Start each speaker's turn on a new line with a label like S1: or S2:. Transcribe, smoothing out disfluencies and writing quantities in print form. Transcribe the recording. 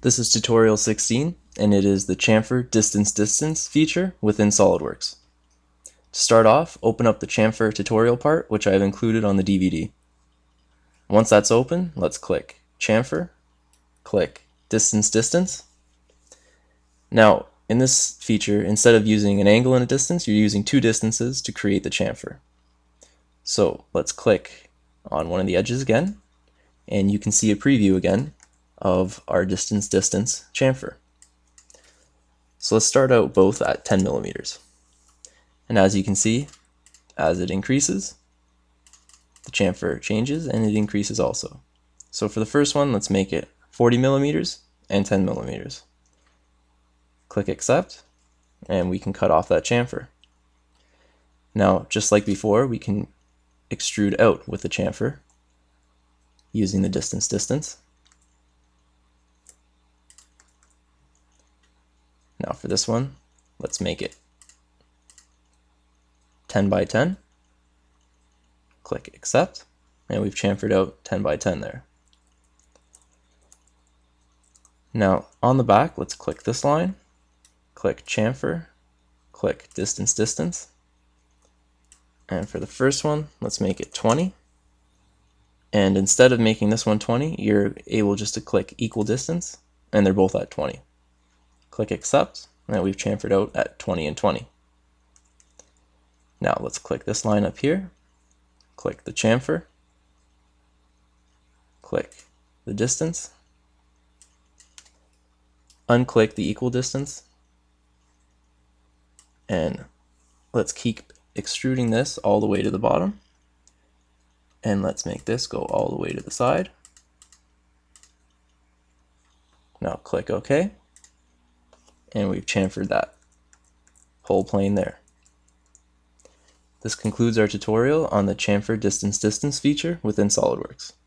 S1: This is tutorial 16, and it is the chamfer distance feature within SOLIDWORks. To start off, open up the chamfer tutorial part, which I have included on the DVD. Once that's open, let's click chamfer, click distance. Now, in this feature, instead of using an angle and a distance, you're using two distances to create the chamfer. So let's click on one of the edges again, and you can see a preview again of our distance chamfer. So let's start out both at 10 millimeters. And as you can see, as it increases, the chamfer changes and it increases also. So for the first one, let's make it 40 millimeters and 10 millimeters. Click accept, and we can cut off that chamfer. Now, just like before, we can extrude out with the chamfer using the distance. Now for this one, let's make it 10 by 10. Click accept, and we've chamfered out 10 by 10 there. Now on the back, let's click this line, click chamfer, click distance, and for the first one, let's make it 20. And instead of making this one 20, you're able just to click equal distance, and they're both at 20. Click accept, and we've chamfered out at 20 and 20. Now let's click this line up here, click the chamfer, click the distance, unclick the equal distance, and let's keep extruding this all the way to the bottom, and let's make this go all the way to the side. Now click OK, and we've chamfered that whole plane there. This concludes our tutorial on the chamfer distance feature within SOLIDWORks.